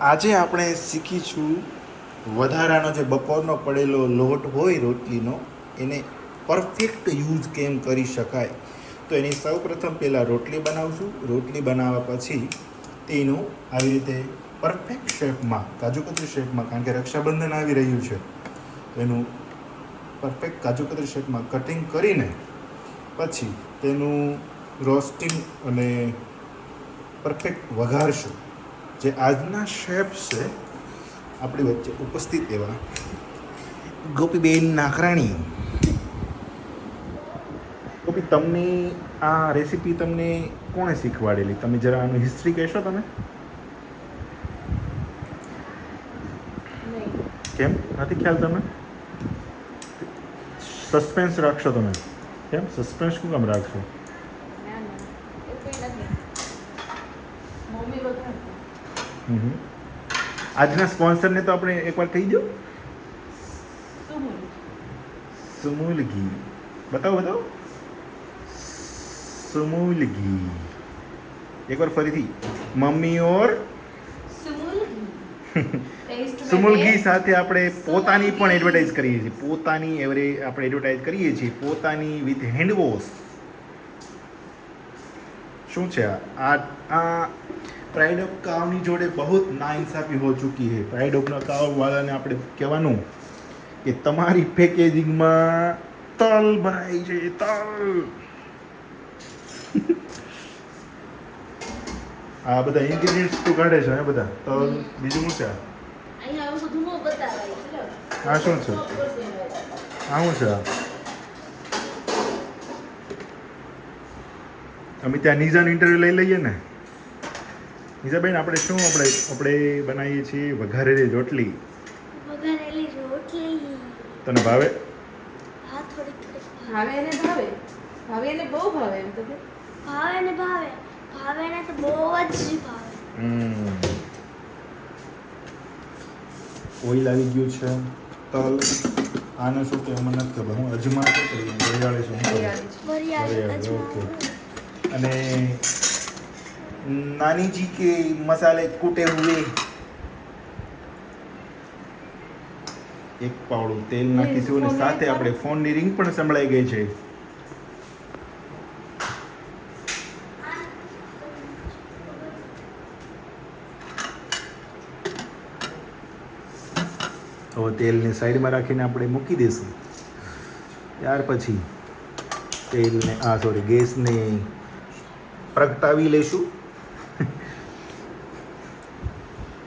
આજે આપણે શીખીશું વધારાનો જે બપોરનો પડેલો લોટ હોય રોટલીનો એને પરફેક્ટ યુઝ કેમ કરી શકાય. તો એની સૌપ્રથમ પહેલાં રોટલી બનાવશું. રોટલી બનાવવા પછી તેનું આવી રીતે પરફેક્ટ શેપમાં, કાજુકતરી શેપમાં, કારણ કે રક્ષાબંધન આવી રહ્યું છે, એનું પરફેક્ટ કાજુકતરી શેપમાં કટિંગ કરીને પછી તેનું રોસ્ટિંગ અને પરફેક્ટ વઘારશું. જે આજના શેફ છે આપણી વચ્ચે ઉપસ્થિત એવા ગોપીબેન નાકરાણી. ગોપી, તમને આ રેસીપી તમને કોણે શીખવાડેલી? તમે જરા આનું હિસ્ટ્રી કહેશો તમે? કેમ નથી ખ્યાલ? તમે સસ્પેન્સ રાખશો તમે? કેમ સસ્પેન્સ શું કામ રાખશો? આજના સ્પોન્સરને તો આપણે એકવાર કહી દો. સુમૂલ ઘી. બતાવો. સુમૂલ ઘી. એકવાર ફરીથી. મમ્મી ઓર સુમૂલ ઘી સાથે આપણે પોતાની પણ એડવર્ટાઇઝ કરીએ છીએ. પોતાની આપણે એડવર્ટાઇઝ કરીએ છીએ, પોતાની વિથ હેન્ડ વોશ. શું છે આ? પ્રાઇડ ઓફ કાવની જોડે બહુ નાઇન્સાફી હો ચૂકી છે. પ્રાઇડ ઓફ કાવ વાળાને આપણે કહેવાનું કે તમારી પેકેજિંગમાં તલ ભરાય છે, તલ. આ બધા ઇન્ગ્રેડિયન્ટ્સ તો કાઢે છે બધા તલ. બીજું શું છે? આ શું છે? આ શું છે? અમે ત્યાં નિઝાનું ઇન્ટરવ્યુ લઈ લઈએ ને. નિઝાબેન, આપણે શું આપણે બનાવીએ છીએ વઘારેલી રોટલી. તને ભાવે? હા, થોડી ભાવે એને બહુ ભાવે. એમ તો ભાવે ને તો બહુ જ ભાવે. ઓઇલ આવી ગયું છે, તલ. આને શું કે મને નથી ખબર. હું અજમા તો વરિયાળી છું. વરિયાળી. ઓકે. અને નાની જી કે મસાલે કૂટે હુએ એક પાવડું તેલ નાખીશું અને સાથે આપણે ફોનની રિંગ પણ સંભળાઈ ગઈ છે. હવે તેલને સાઈડમાં રાખીને આપણે મૂકી દઈશું. ત્યાર પછી ગેસને પ્રગટાવી લઈશું.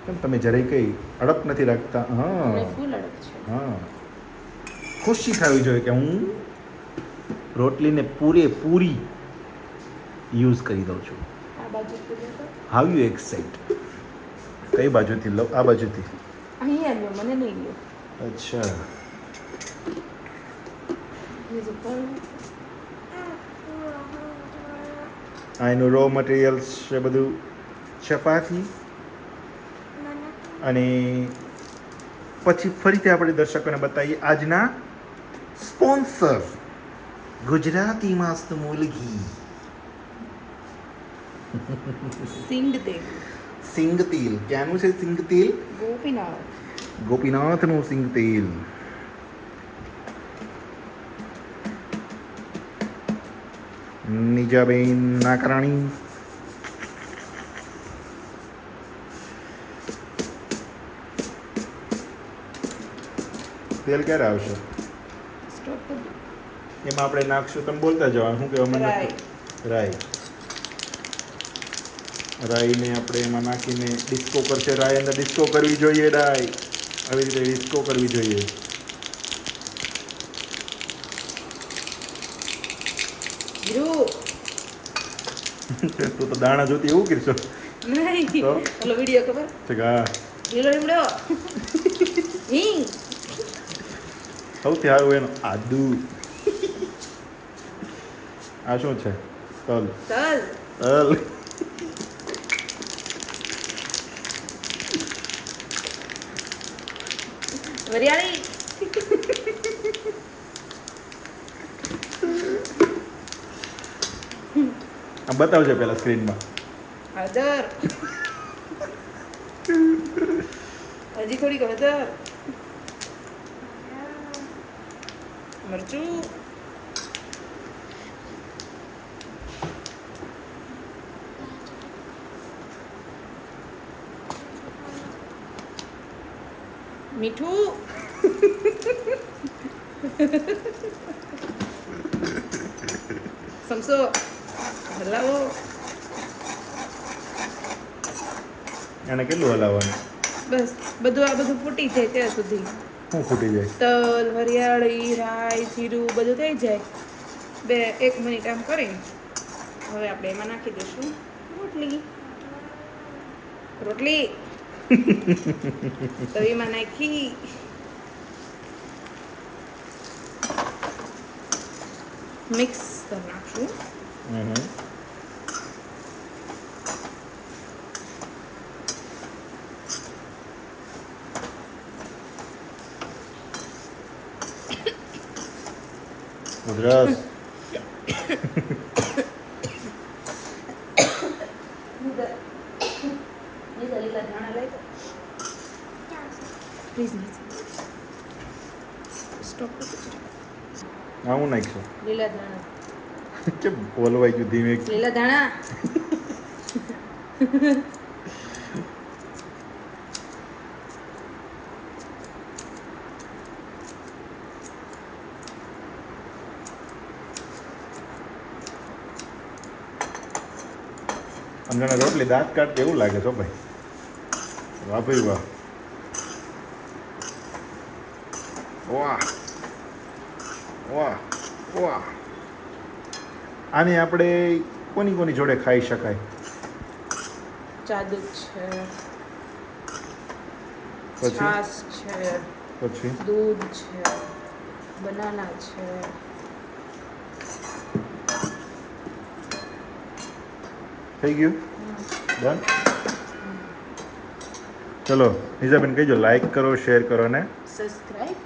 કેમ તમે જરાય કઈ અડપ નથી રાખતા? હા, ખુશી થવી જોઈએ કે હું રોટલીને પૂરેપૂરી યુઝ કરી દઉં છું. How you excite? કઈ બાજુથી લો? આ બાજુથી. અહીંયા લો, મને નહીં લો. અચ્છા. આ એનું રો મટીરિયલ્સ છે બધું. ચપાતી અને પછી ફરીથી આપણે દર્શકોને બતાવીએ આજના સ્પોન્સર ગુજરાતી મસ્ત મૂલઘી. સિંગ તેલ. સિંગ તેલ ક્યાંનું છે? સિંગ તેલ ગોપીનાથનું સિંગ તેલ. નિજાબેન નાકરાણી. તેલ ક્યારે આવશે? એમાં આપણે નાખશું. તમે બોલતા જવાનું. શું કહેવા મને? રાઈને આપણે એમાં નાખીને ડિસ્કો કરશે. રાઈ અંદર ડિસ્કો કરવી જોઈએ. રાઈ આવી રીતે ડિસ્કો કરવી જોઈએ. તું તો દાણા જોતી એવું કરશો. ઓલો વિડિયો ખબર છે કે સૌથી સારું એનું આદુ. આ શું છે? તલ. વરિયાળી. બતાવજો પેલા સ્ક્રીનમાં. હળદર. હજી થોડીક વધાર મરચું મીઠું સમસો હલાવો એને કેટલું હલાવવાનું? બસ બધું આ બધું ફૂટી જાય ત્યાં સુધી શું ફૂટી જાય? તલ વરિયાળી રાઈ જીરું બધું થઈ જાય 1 મિનિટ આમ કરીને હવે આપણે એમાં નાખી દઈશું રોટલી તવીમાં નાખી મિક્સ કરી નાખશું ઉધરસ લીલા ધાણા લઈ પ્લીઝ સ્ટોપ આ હું નાખશું? લીલા ધાણા કેમ બોલવાઈ ગયું ધીમે? લીલા ધાણા અંજણા રોટલી દાંત કાઢते એવું લાગે છો ભાઈ. વાહ ભાઈ વાહ. વાહ વાહ વાહ. આને આપણે કોની કોની જોડે ખાઈ શકાય? ચાદુ છે પછી છાશ છે પછી દૂધ છે બનાના છે થઈ ગયું ડન. ચલો નિઝાબેન કહીજો લાઈક કરો શેર કરો ને સબસ્ક્રાઇબ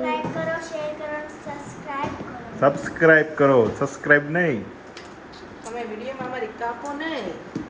લાઈક કરો શેર કરો સબસ્ક્રાઇબ કરો સબસ્ક્રાઇબ કરો. સબસ્ક્રાઇબ નહીં. તમે વિડીયોમાં અમારી કાપો નહીં